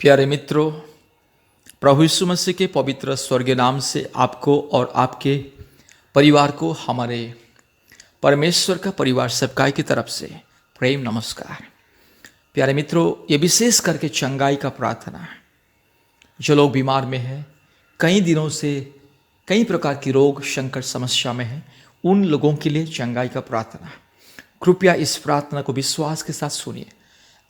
प्यारे मित्रों, प्रभु यीशु मसीह के पवित्र स्वर्गीय नाम से आपको और आपके परिवार को हमारे परमेश्वर का परिवार सबकाई की तरफ से प्रेम नमस्कार। प्यारे मित्रों, ये विशेष करके चंगाई का प्रार्थना है। जो लोग बीमार में हैं, कई दिनों से कई प्रकार की रोग संकट समस्या में हैं, उन लोगों के लिए चंगाई का प्रार्थना है। कृपया इस प्रार्थना को विश्वास के साथ सुनिए।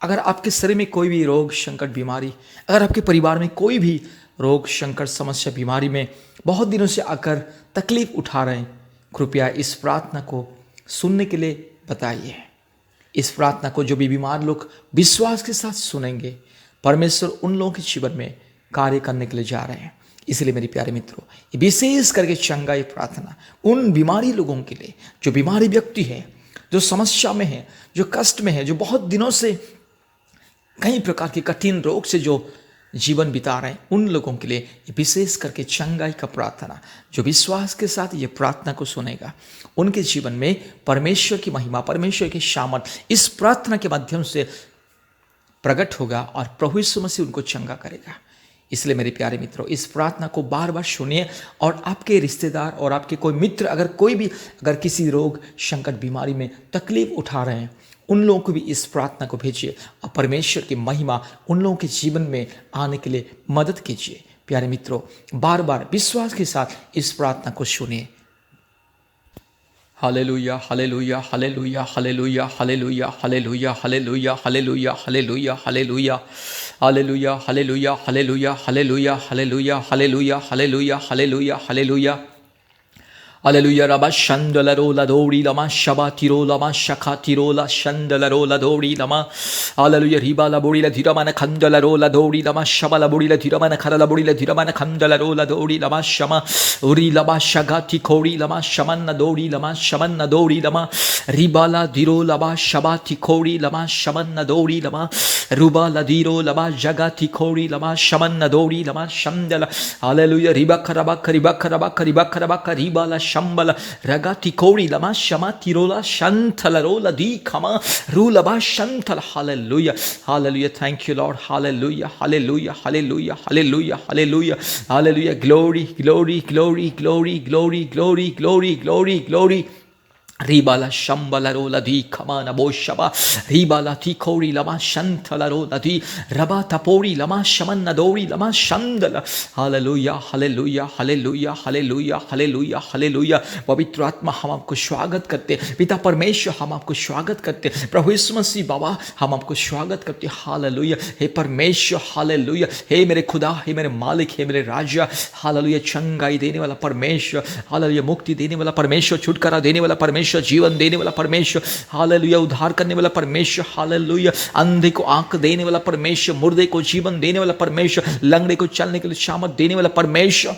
अगर आपके शरीर में कोई भी रोग संकट बीमारी, अगर आपके परिवार में कोई भी रोग संकट समस्या बीमारी में बहुत दिनों से आकर तकलीफ उठा रहे हैं, कृपया इस प्रार्थना को सुनने के लिए बताइए। इस प्रार्थना को जो भी बीमार लोग विश्वास के साथ सुनेंगे, परमेश्वर उन लोगों के जीवन में कार्य करने के लिए जा रहे हैं। इसलिए मेरे प्यारे मित्रों, विशेष करके चंगाई प्रार्थना उन बीमारी लोगों के लिए, जो बीमारी व्यक्ति है, जो समस्या में है, जो कष्ट में है, जो बहुत दिनों से कई प्रकार के कठिन रोग से जो जीवन बिता रहे हैं, उन लोगों के लिए विशेष करके चंगाई का प्रार्थना। जो विश्वास के साथ ये प्रार्थना को सुनेगा, उनके जीवन में परमेश्वर की महिमा, परमेश्वर की सामर्थ इस प्रार्थना के माध्यम से प्रकट होगा और प्रभु यीशु मसीह उनको चंगा करेगा। इसलिए मेरे प्यारे मित्रों, इस प्रार्थना को बार बार सुनिए और आपके रिश्तेदार और आपके कोई मित्र अगर किसी रोग संकट बीमारी में तकलीफ उठा रहे हैं, उन लोगों को भी इस प्रार्थना को भेजिए और परमेश्वर की महिमा उन लोगों के जीवन में आने के लिए मदद कीजिए। प्यारे मित्रों, बार बार विश्वास के साथ इस प्रार्थना को सुनिए। Hallelujah, hallelujah, hallelujah, hallelujah, hallelujah, hallelujah, hallelujah, hallelujah, hallelujah, hallelujah, hallelujah, hallelujah, hallelujah, hallelujah, hallelujah, hallelujah, hallelujah, hallelujah, hallelujah. Hallelujah, Rabba Shandala Rola Dori Lama Shabati Lama Shakati Rola Shandala Rola Dori Lama. Hallelujah, Riba La Borila Diramana Kandala Rola Dori Lama Shabala Borila Diramana Karala Borila Diramana Kandala Rola Dori Lama Shama Uri Lama Shagati Kori Lama Shamanna Dori Lama Shamanna Dori Lama Ribala Diro Lama Shabati Kori Lama Shamanna Dori Lama Rubala Diro Lama Jagati Kori Lama Shamanna Dori Lama Shandala. Hallelujah, Riba Karabaka Riba Karabaka Riba Karabaka Ribala Shambala Ragati Kori Lama Shamati Rola Shantala Rola Di Kama Rulaba Shantala. Hallelujah, hallelujah, thank you Lord, hallelujah, hallelujah, hallelujah, hallelujah, hallelujah, hallelujah, glory, glory, glory, glory, glory, glory, glory, glory, glory. Ribala Shambala Rola Di Kamana Boshaba Ribala Tikori Lama Shantala Rola Di Rabata Pori Lama Shamanna Dori Lama Shandala. Hallelujah, hallelujah, hallelujah, hallelujah, hallelujah, hallelujah. पवित्र आत्मा, हम आपको स्वागत करते, पिता परमेश्वर हम आपको स्वागत करते, प्रभु यीशु मसीह बाबा हम आपको स्वागत करते। हालेलुया, हे परमेश्वर, हालेलुया, हे मेरे खुदा, हे मेरे मालिक, हे मेरे राजा, हालेलुया, चंगाई देने वाला परमेश्वर, हालेलुया, मुक्ति देने वाला परमेश्वर, छुटकारा देने वाला परमेश्वर, जीवन देने वाला परमेश्वर, हालेलुया, उद्धार करने वाला परमेश्वर, हालेलुया, अंधे को आंख देने वाला परमेश्वर, मुर्दे को जीवन देने वाला परमेश्वर, लंगड़े को चलने के लिए सामर्थ देने वाला परमेश्वर,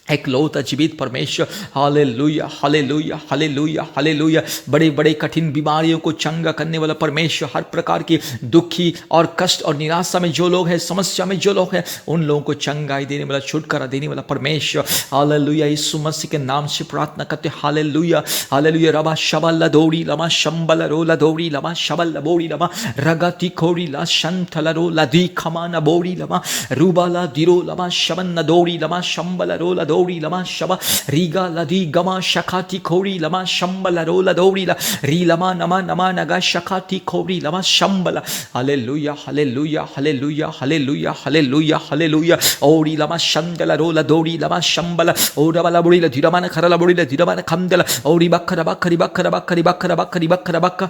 एक लौता जीवित परमेश्वर। हालेलुया, हालेलुया, हालेलुया, हालेलुया, बड़े बड़े कठिन बीमारियों को चंगा करने वाला परमेश्वर, हर प्रकार की दुखी और कष्ट और निराशा में जो लोग हैं, समस्या में जो लोग हैं, उन लोगों को चंगाई देने वाला, छुटकारा देने वाला परमेश्वर। हालेलुया, यीशु मसीह के नाम से प्रार्थना करते। हालेलुया, हालेलुया, रबा शबल दौड़ी लमा शंबल रोला दौड़ी लमा शबल बोड़ी लमा रगति खोड़ी ला शंथल रोला दी खमाना बोड़ी लमा रूबाला दिरो लमा शबन दौड़ी लमा शंबल रोला दौड़ी लमा शबा रीगा लदी गमा शखाती खोड़ी लमा शंबल रोला दौड़ी ला री लमा नमा नमा नगा शखाती खोड़ी लमा शंबल। Hallelujah, hallelujah, hallelujah, hallelujah, hallelujah, hallelujah, ओड़ी लमा शंदल रोला दौड़ी लमा शंबल ओरा वाला बुड़ी ला धीरमान खरला बुड़ी ला धीरमान खंदल ओड़ी बखरा बखरी बखरा बखरी बखरा बखरी बखरा बखरा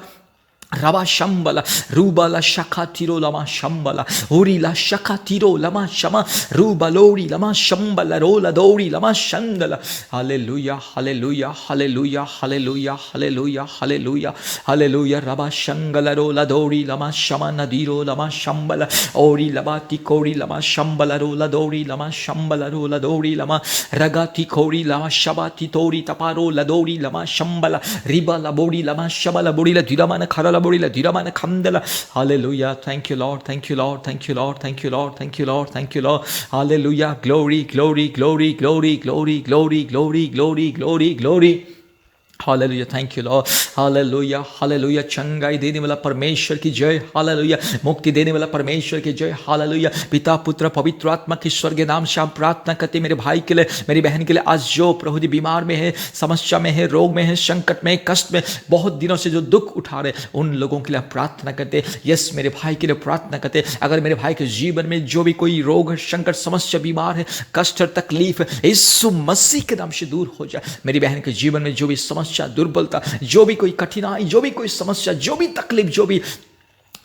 Raba Shambala, Rubala Shakatiro Lama Shambala, Urila Shakatiro Lama Shama, Rubalori Lama Shambala, Rola Dori Lama Shandala. Hallelujah, hallelujah, hallelujah, hallelujah, hallelujah, hallelujah, hallelujah, Raba Shangala Rola Dori Lama Shama Nadiro Lama Shambala, Ori Labati Kori Lama Shambala Rola Dori Lama Shambala Rola Dori Lama Ragati Kori Lama Shabati Tori Taparo La Dori Lama Shambala, Riba La Bori Lama Shabala Bori La Diramana Karala. Hallelujah, thank you Lord, thank you Lord, thank you Lord, thank you Lord, thank you Lord, thank you Lord. Hallelujah, glory, glory, glory, glory, glory, glory, glory, glory, glory, glory. Hallelujah, thank you Lord. Hallelujah, hallelujah, चंगाई देने वाला परमेश्वर की जय। Hallelujah, मुक्ति देने वाला परमेश्वर की जय। हालेलुया, पिता पुत्र पवित्र आत्मा की स्वर्गीय नाम से हम प्रार्थना करते मेरे भाई के लिए, मेरी बहन के लिए, आज जो प्रभु जी बीमार में है, समस्या में है, रोग में है, संकट में, कष्ट में, बहुत दिनों से जो दुख उठा रहे, उन लोगों के लिए हम प्रार्थना करते। यस, मेरे भाई के लिए प्रार्थना करते। अगर मेरे भाई के जीवन में जो भी कोई रोग है, संकट, समस्या, बीमार है, कष्ट और तकलीफ है, यीशु मसीह के नाम से दूर हो जाए। मेरी बहन के जीवन में जो भी समस्या, दुर्बलता, जो भी कोई कठिनाई, जो भी कोई समस्या, जो भी तकलीफ, जो भी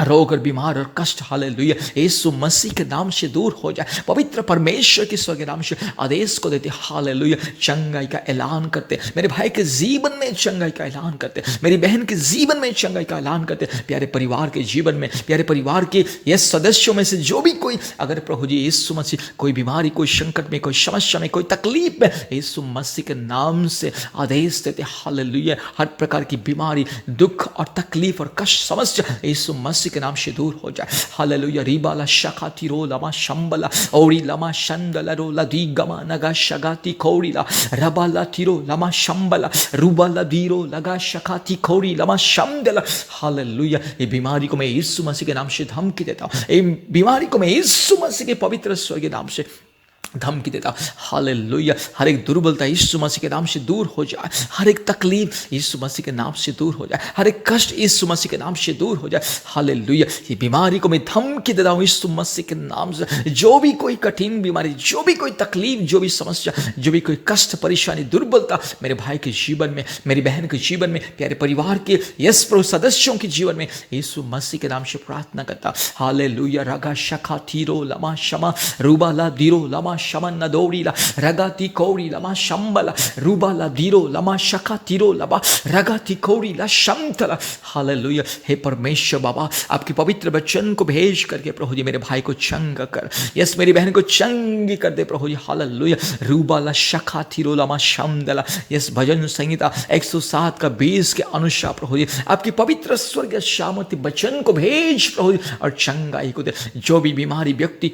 रोग और बीमार और कष्ट, हालेलुया, यीशु मसीह के नाम से दूर हो जाए। पवित्र परमेश्वर के स्वर्गीय नाम से आदेश को देते, हालेलुया, चंगाई का ऐलान करते। मेरे भाई के जीवन में चंगाई का ऐलान करते, मेरी बहन के जीवन में चंगाई का ऐलान करते, प्यारे परिवार के जीवन में, प्यारे परिवार के ये सदस्यों में से जो भी कोई, अगर प्रभु जी यीशु मसीह कोई बीमारी, कोई संकट में, कोई समस्या में, कोई तकलीफ में, यीशु मसीह के नाम से आदेश देते, हालेलुया, हर प्रकार की बीमारी, दुख और तकलीफ और कष्ट, समस्या यीशु मसीह के नाम से दूर हो जाए। हालेलुया, रिबाला शखाती रो लमा शंबला औरी लमा शंदला रो लदी गमा नगा शगाती खौरीला रबाला तिरो लमा शंबला रुबाला दीरो लगा शखाती खौरी लमा शंदला। हालेलुया, ये बीमारी को मैं यीशु मसीह के नाम से धमकी देता हूँ। ये बीमारी को मैं यीशु मसीह के पवित्र स्वर्गीय नाम से धमकी देता। हालेलुया, हर एक दुर्बलता यीशु मसीह के नाम से दूर हो जाए, हर एक तकलीफ यीशु मसीह के नाम से दूर हो जाए, हर एक कष्ट यीशु मसीह के नाम से दूर हो जाए। हालेलुया, ये बीमारी को मैं धमकी देता हूँ यीशु मसीह के नाम से। जो भी कोई कठिन बीमारी, जो भी कोई तकलीफ, जो भी समस्या, जो भी कोई कष्ट, परेशानी, दुर्बलता मेरे भाई के जीवन में, मेरी बहन के जीवन में, प्यारे परिवार के यस प्रभु सदस्यों के जीवन में, यीशु मसीह के नाम से प्रार्थना करता। हालेलुया, रगा शखा थीरो लमा शमा रूबाला दीरो लमा शमन नदौरीला रगाती कौरी लमा शंबला रूबाला दीरो लमा शखा तीरो लबा रगाती कौरी ला शमतला। हालेलुया, हे परमेश्वर बाबा, आपके पवित्र वचन को भेज करके प्रभु जी मेरे भाई को चंग कर, यस मेरी बहन को चंगी कर दे प्रभु जी। हालेलुया, रूबाला शखा तीरो लमा शमदला। यस भजन संहिता 107 का 20 के अनुसार प्रभु जी आपकी पवित्र स्वर्गीय शामति वचन को भेज प्रभु जी और चंगाई को दे। जो भी बीमारी व्यक्ति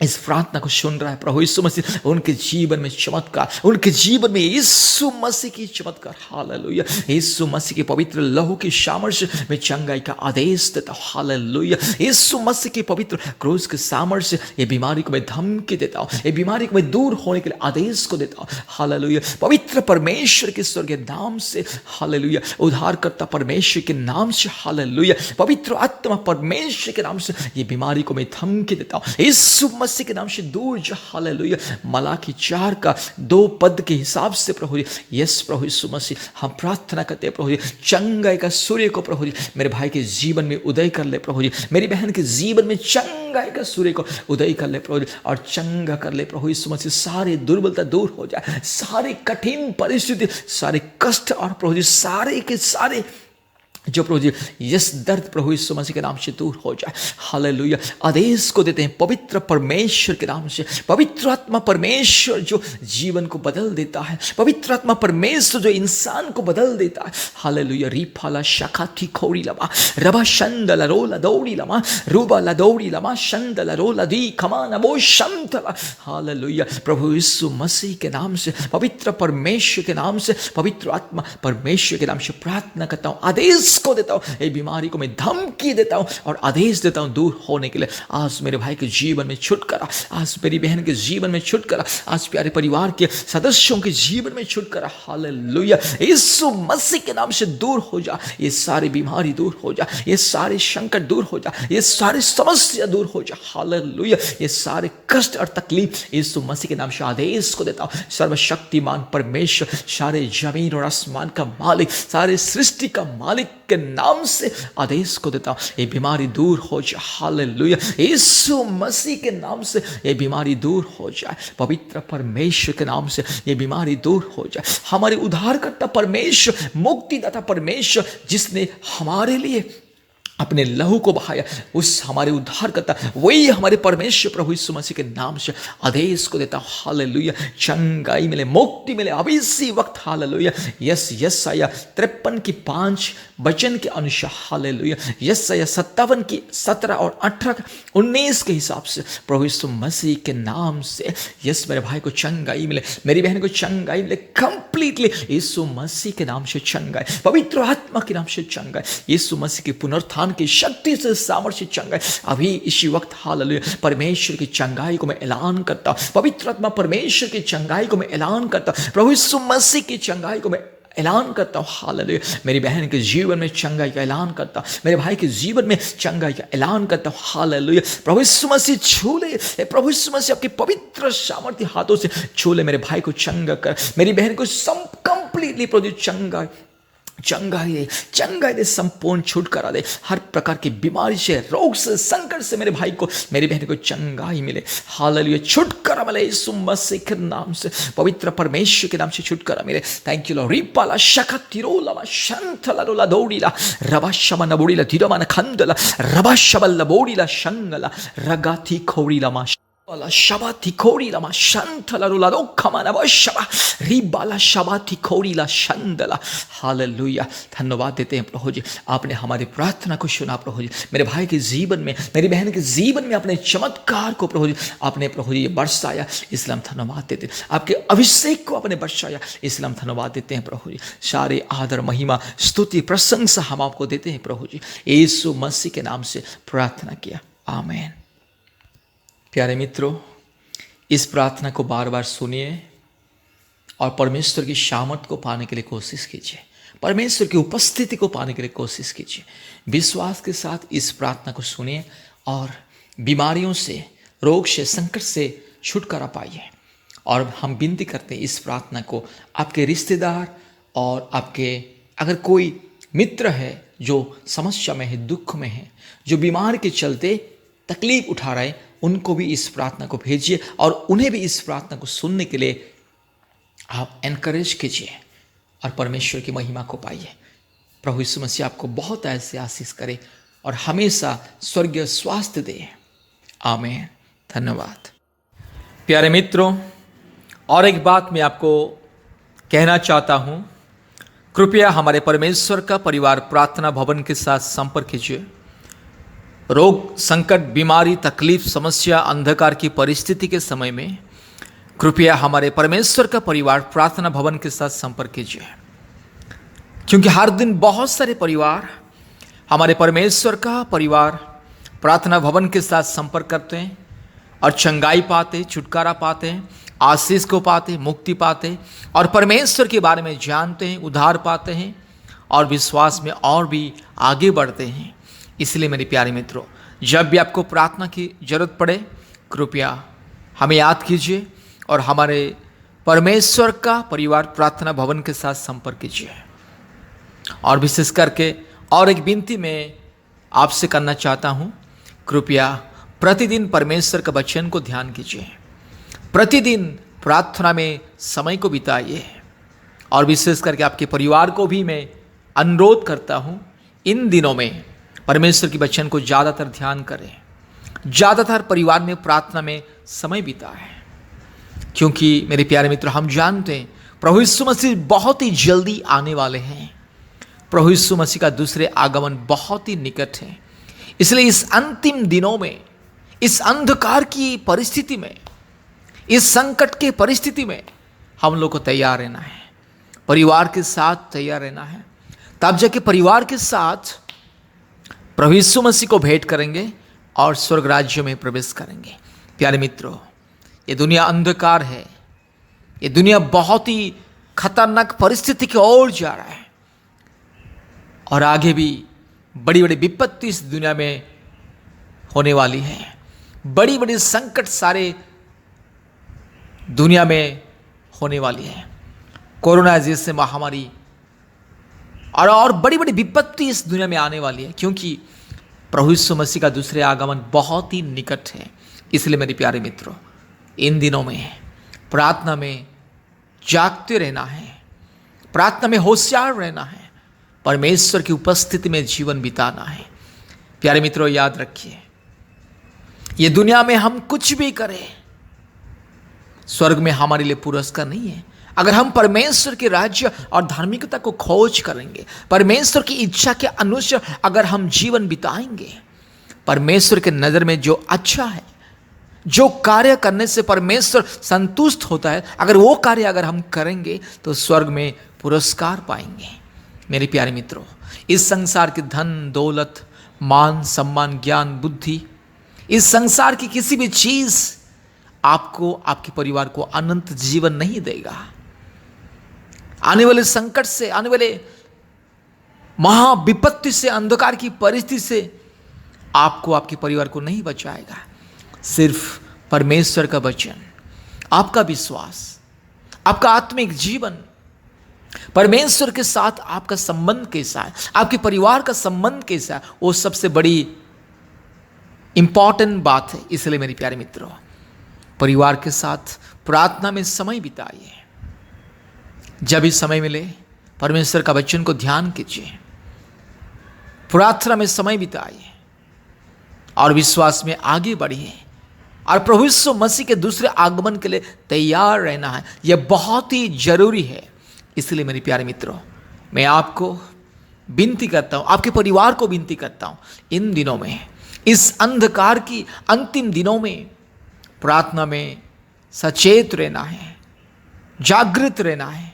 इस प्रार्थना को सुन रहा है प्रभु यीशु मसीह, उनके जीवन में चमत्कार, उनके जीवन में यीशु मसीह की चमत्कार। हालेलुया, यीशु मसीह के पवित्र लहू की सामर्थ्य में चंगाई का आदेश देता हूं। हालेलुया, यीशु मसीह के पवित्र क्रूस के सामर्थ्य ये बीमारी को मैं धमकी देता हूं, ये बीमारी को मैं दूर होने के लिए आदेश को देता हूं। हालेलुया, पवित्र परमेश्वर के स्वर्गीय नाम से, हालेलुया, उद्धारकर्ता परमेश्वर के नाम से, हालेलुया, पवित्र आत्मा परमेश्वर के नाम से ये बीमारी को मैं धमकी देता हूं। यीशु मसीह के नाम से दूर जा। हालेलुया, मलाकी 4 का 2 पद के हिसाब से प्रभु जी, यस प्रभु यीशु मसीह हम प्रार्थना करते हैं प्रभु जी, चंगाई का सूर्य को प्रभु जी मेरे भाई के जीवन में उदय कर ले प्रभु जी, मेरी बहन के जीवन में चंगाई का सूर्य को उदय कर ले प्रभु जी और चंगा कर ले प्रभु यीशु मसीह। सारे दुर्बलता दूर हो जाए, सारे कठिन परिस्थिति, सारे कष्ट और प्रभु जी सारे के सारे जो प्रभु जी यस दर्द प्रभु यीशु मसीह के नाम से दूर हो जाए। हालेलुया, आदेश को देते हैं पवित्र परमेश्वर के नाम से। पवित्र आत्मा परमेश्वर जो जीवन को बदल देता है, पवित्र आत्मा परमेश्वर जो इंसान को बदल देता है। हालेलुया, रिफाला शखाती खौरी लमा रबा शंदला रोला दौड़ी लमा रूबा ला दौड़ी लमा शंदला रोला दी खमा नबो शंतला। हालेलुया, प्रभु यीशु मसीह के नाम से, पवित्र परमेश्वर के नाम से, पवित्र आत्मा परमेश्वर के नाम से प्रार्थना करता हूँ, आदेश को देता हूं, ये बीमारी को मैं धमकी देता हूं और आदेश देता हूं दूर होने के लिए। आज मेरे भाई के जीवन में छुटकारा, आज मेरी बहन के जीवन में छुटकारा, आज प्यारे परिवार के सदस्यों के जीवन में छुटकारा। हालेलुया, यीशु मसीह के नाम से दूर हो जा, ये सारी बीमारी दूर हो जा, ये सारे संकट दूर हो जा, ये सारी समस्या दूर हो जा। हालेलुया, ये सारे कष्ट और तकलीफ यीशु मसीह के नाम से आदेश को देता हूं। सर्वशक्तिमान परमेश्वर, सारे जमीन और आसमान का मालिक, सारे सृष्टि का मालिक के नाम से आदेश को देता हूं, ये बीमारी दूर हो जाए। हालेलुया, यीशु मसीह के नाम से ये बीमारी दूर हो जाए। पवित्र परमेश्वर के नाम से ये बीमारी दूर हो जाए। हमारे उद्धारकर्ता परमेश्वर, मुक्तिदाता परमेश्वर, जिसने हमारे लिए अपने लहू को बहाया, उस हमारे उद्धार करता, वही हमारे परमेश्वर प्रभु यीशु मसीह के नाम से आदेश को देता। हालेलुया, चंगाई मिले, मुक्ति मिले अब इसी वक्त। हालेलुया, यस यसाया 53 की 5 वचन के अनुसार। हालेलुया, यसाया 57 की 17 और 18 19 के हिसाब से प्रभु यीशु मसीह के नाम से यस मेरे भाई को चंगाई मिले, मेरी बहन को चंगाई मिले कंप्लीटली यीशु मसीह के नाम से चंगाई, पवित्र आत्मा के नाम से चंगाई, यीशु मसीह की पुनरुत्थान की शक्ति से सामर्थ्य चंगाई अभी इसी वक्त। हालेलुया, परमेश्वर की चंगाई को मैं ऐलान करता, पवित्र आत्मा परमेश्वर की चंगाई को मैं ऐलान करता, प्रभु यीशु मसीह की चंगाई को मैं ऐलान करता हूँ। हालेलुया, मेरी बहन के जीवन में चंगाई का ऐलान करता, मेरे भाई के जीवन में चंगाई का ऐलान करता हूँ। हालेलुया, प्रभु यीशु मसीह छू ले, प्रभु यीशु मसीह आपके पवित्र सामर्थ्य हाथों से छू ले, मेरे भाई को चंगा कर, मेरी बहन को कंप्लीटली प्रभु चंगाई दे, संपूर्ण छुटकारा दे, हर प्रकार की बीमारी से, रोग से, संकट से मेरे भाई को, मेरी बहन को चंगाई मिले। हालेलुया, छुटकारा मिले यीशु मसीह के नाम से, पवित्र परमेश्वर के नाम से छुटकारा मिले। Thank you Lord. रिपाला शका तिरोला शंथला रोला दौड़ीला रबा शमा नबोड़ीला धीरमान खंदला रबा शबल बोड़ीला शंगला रगाथी खोड़ीला मा शबाथी खोड़ीला मा शंथला रोला रोखमा नबा शबा रिबाला शबाथी खोड़ीला शंदला। हालेलुया, धन्यवाद देते हैं प्रभु जी, आपने हमारी प्रार्थना को सुना प्रभु जी, मेरे भाई के जीवन में, मेरी बहन के जीवन में अपने चमत्कार को प्रभु जी आपने प्रभु जी बरसाया, इसलिए हम धन्यवाद देते हैं। आपके अभिषेक को आपने बरसाया, इसलिए हम धन्यवाद देते हैं प्रभु जी। सारे आदर महिमा स्तुति प्रशंसा हम आपको देते हैं प्रभु जी, यीशु मसीह के नाम से प्रार्थना किया, आमीन। प्यारे मित्रों, इस प्रार्थना को बार बार सुनिए और परमेश्वर की शामत को पाने के लिए कोशिश कीजिए, परमेश्वर की उपस्थिति को पाने के लिए कोशिश कीजिए। विश्वास के साथ इस प्रार्थना को सुनिए और बीमारियों से, रोग से, संकट से छुटकारा पाइए। और हम विनती करते हैं इस प्रार्थना को आपके रिश्तेदार और आपके अगर कोई मित्र है जो समस्या में है, दुख में है, जो बीमार के चलते तकलीफ उठा रहे, उनको भी इस प्रार्थना को भेजिए और उन्हें भी इस प्रार्थना को सुनने के लिए आप एनकरेज कीजिए और परमेश्वर की महिमा को पाइए। प्रभु यीशु मसीह आपको बहुत ऐसे आशीष करे और हमेशा स्वर्गीय स्वास्थ्य दे, आमीन। धन्यवाद। प्यारे मित्रों, और एक बात मैं आपको कहना चाहता हूँ, कृपया हमारे परमेश्वर का परिवार प्रार्थना भवन के साथ संपर्क कीजिए। रोग, संकट, बीमारी, तकलीफ, समस्या, अंधकार की परिस्थिति के समय में कृपया हमारे परमेश्वर का परिवार प्रार्थना भवन के साथ संपर्क कीजिए, क्योंकि हर दिन बहुत सारे परिवार हमारे परमेश्वर का परिवार प्रार्थना भवन के साथ संपर्क करते हैं और चंगाई पाते, छुटकारा पाते, आशीष को पाते, मुक्ति पाते और परमेश्वर के बारे में जानते हैं, उद्धार पाते हैं और विश्वास में और भी आगे बढ़ते हैं। इसलिए मेरे प्यारे मित्रों, जब भी आपको प्रार्थना की जरूरत पड़े, कृपया हमें याद कीजिए और हमारे परमेश्वर का परिवार प्रार्थना भवन के साथ संपर्क कीजिए। और विशेष करके और एक विनती मैं आपसे करना चाहता हूँ, कृपया प्रतिदिन परमेश्वर का वचन को ध्यान कीजिए, प्रतिदिन प्रार्थना में समय को बिताइए। और विशेष करके आपके परिवार को भी मैं अनुरोध करता हूँ, इन दिनों में परमेश्वर की वचन को ज़्यादातर ध्यान करें, ज़्यादातर परिवार में प्रार्थना में समय बिताएं, क्योंकि मेरे प्यारे मित्र, हम जानते हैं प्रभु यीशु मसीह बहुत ही जल्दी आने वाले हैं। प्रभु यीशु मसीह का दूसरे आगमन बहुत ही निकट है। इसलिए इस अंतिम दिनों में, इस अंधकार की परिस्थिति में, इस संकट के परिस्थिति में हम लोग को तैयार रहना है, परिवार के साथ तैयार रहना है। तब जाके परिवार के साथ प्रभु यीशु मसीह को भेंट करेंगे और स्वर्ग राज्य में प्रवेश करेंगे। प्यारे मित्रों, ये दुनिया अंधकार है, ये दुनिया बहुत ही खतरनाक परिस्थिति की ओर जा रहा है और आगे भी बड़ी बड़ी विपत्ति इस दुनिया में होने वाली है। बड़ी बड़ी संकट सारे दुनिया में होने वाली है। कोरोना जैसे महामारी और बड़ी बड़ी विपत्ति इस दुनिया में आने वाली है, क्योंकि प्रभु यीशु मसीह का दूसरे आगमन बहुत ही निकट है। इसलिए मेरे प्यारे मित्रों, इन दिनों में प्रार्थना में जागते रहना है, प्रार्थना में होशियार रहना है, परमेश्वर की उपस्थिति में जीवन बिताना है। प्यारे मित्रों, याद रखिए, ये दुनिया में हम कुछ भी करें, स्वर्ग में हमारे लिए पुरस्कार नहीं है। अगर हम परमेश्वर के राज्य और धार्मिकता को खोज करेंगे, परमेश्वर की इच्छा के अनुसार अगर हम जीवन बिताएंगे, परमेश्वर के नज़र में जो अच्छा है, जो कार्य करने से परमेश्वर संतुष्ट होता है, अगर वो कार्य अगर हम करेंगे तो स्वर्ग में पुरस्कार पाएंगे। मेरे प्यारे मित्रों, इस संसार के धन दौलत, मान सम्मान, ज्ञान, बुद्धि, इस संसार की किसी भी चीज आपको, आपके परिवार को अनंत जीवन नहीं देगा। आने वाले संकट से, आने वाले महाविपत्ति से, अंधकार की परिस्थिति से आपको, आपके परिवार को नहीं बचाएगा। सिर्फ परमेश्वर का वचन, आपका विश्वास, आपका आत्मिक जीवन, परमेश्वर के साथ आपका संबंध कैसा है, आपके परिवार का संबंध कैसा है, वो सबसे बड़ी इंपॉर्टेंट बात है। इसलिए मेरे प्यारे मित्रों, परिवार के साथ प्रार्थना में समय बिताइए। जब भी समय मिले परमेश्वर का वचन को ध्यान कीजिए, प्रार्थना में समय बिताइए और विश्वास में आगे बढ़िए और प्रभु यीशु मसीह के दूसरे आगमन के लिए तैयार रहना है। यह बहुत ही जरूरी है। इसलिए मेरे प्यारे मित्रों, मैं आपको विनती करता हूँ, आपके परिवार को विनती करता हूँ, इन दिनों में, इस अंधकार की अंतिम दिनों में प्रार्थना में सचेत रहना है, जागृत रहना है।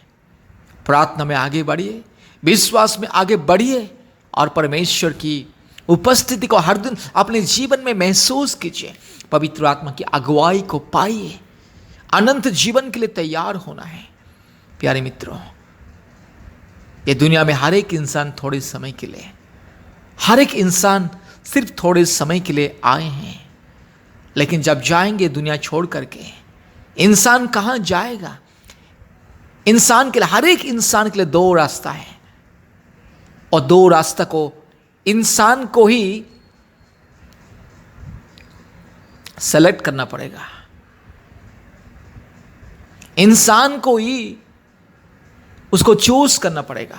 प्रार्थना में आगे बढ़िए, विश्वास में आगे बढ़िए और परमेश्वर की उपस्थिति को हर दिन अपने जीवन में महसूस कीजिए। पवित्र आत्मा की अगुवाई को पाइए। अनंत जीवन के लिए तैयार होना है। प्यारे मित्रों, ये दुनिया में हर एक इंसान थोड़े समय के लिए, हर एक इंसान सिर्फ थोड़े समय के लिए आए हैं, लेकिन जब जाएंगे दुनिया छोड़ करके, इंसान कहाँ जाएगा? इंसान के लिए, हर एक इंसान के लिए दो रास्ता है और दो रास्ता को इंसान को ही सेलेक्ट करना पड़ेगा। इंसान को ही उसको चूज करना पड़ेगा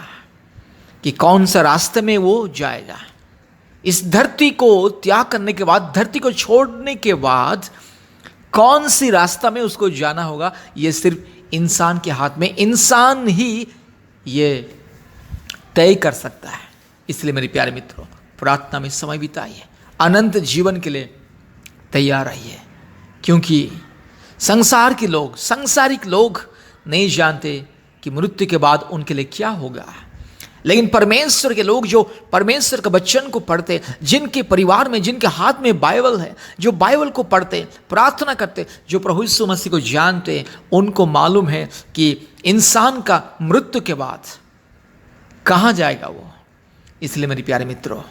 कि कौन सा रास्ते में वो जाएगा। इस धरती को त्याग करने के बाद, धरती को छोड़ने के बाद कौन सी रास्ता में उसको जाना होगा, ये सिर्फ इंसान के हाथ में, इंसान ही ये तय कर सकता है। इसलिए मेरे प्यारे मित्रों, प्रार्थना में समय बिताइए, अनंत जीवन के लिए तैयार रहिए, क्योंकि संसार के लोग, सांसारिक लोग नहीं जानते कि मृत्यु के बाद उनके लिए क्या होगा। लेकिन परमेश्वर के लोग जो परमेश्वर के वचन को पढ़ते, जिनके परिवार में, जिनके हाथ में बाइबल है, जो बाइबल को पढ़ते, प्रार्थना करते, जो प्रभु यीशु मसीह को जानते, उनको मालूम है कि इंसान का मृत्यु के बाद कहाँ जाएगा वो। इसलिए मेरे प्यारे मित्रों,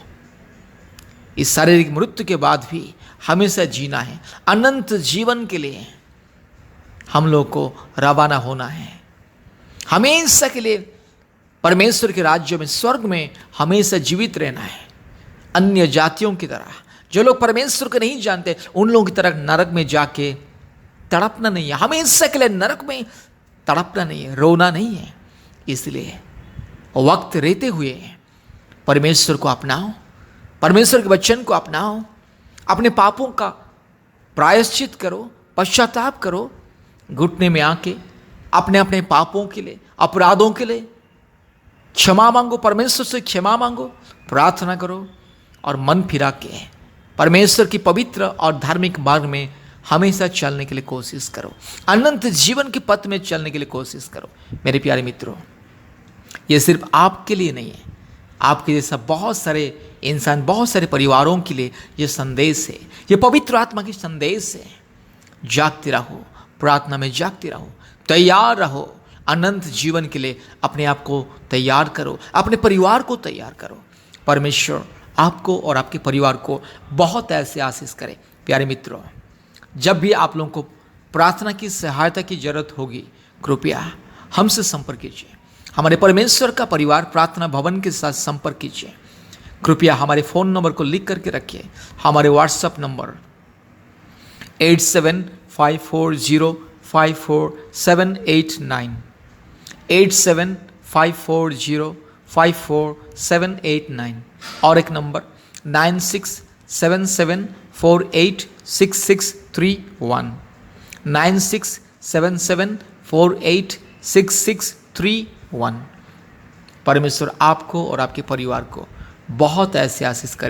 इस शारीरिक मृत्यु के बाद भी हमेशा जीना है। अनंत जीवन के लिए हम लोग को रवाना होना है। हमेशा के लिए परमेश्वर के राज्य में, स्वर्ग में हमेशा जीवित रहना है। अन्य जातियों की तरह, जो लोग परमेश्वर को नहीं जानते, उन लोगों की तरह नरक में जाके तड़पना नहीं है। हमेशा के लिए नरक में तड़पना नहीं है, रोना नहीं है। इसलिए वक्त रहते हुए परमेश्वर को अपनाओ, परमेश्वर के वचन को अपनाओ, अपने पापों का प्रायश्चित करो, पश्चाताप करो, घुटने में आके अपने अपने पापों के लिए, अपराधों के लिए क्षमा मांगो, परमेश्वर से क्षमा मांगो, प्रार्थना करो और मन फिरा के परमेश्वर की पवित्र और धार्मिक मार्ग में हमेशा चलने के लिए कोशिश करो। अनंत जीवन के पथ में चलने के लिए कोशिश करो। मेरे प्यारे मित्रों, ये सिर्फ आपके लिए नहीं है, आपके जैसा बहुत सारे इंसान, बहुत सारे परिवारों के लिए ये संदेश है, ये पवित्र आत्मा की संदेश है। जागते रहो, प्रार्थना में जागते रहो, तैयार रहो। अनंत जीवन के लिए अपने आप को तैयार करो, अपने परिवार को तैयार करो। परमेश्वर आपको और आपके परिवार को बहुत ऐसे आशीष करे। प्यारे मित्रों, जब भी आप लोगों को प्रार्थना की सहायता की जरूरत होगी, कृपया हमसे संपर्क कीजिए। हमारे परमेश्वर का परिवार प्रार्थना भवन के साथ संपर्क कीजिए। कृपया हमारे फ़ोन नंबर को लिख करके रखिए। हमारे व्हाट्सएप नंबर 8754054789, 8754054789 और एक नंबर 9677486631, 9677486631। परमेश्वर आपको और आपके परिवार को बहुत ऐसे आशीष करे।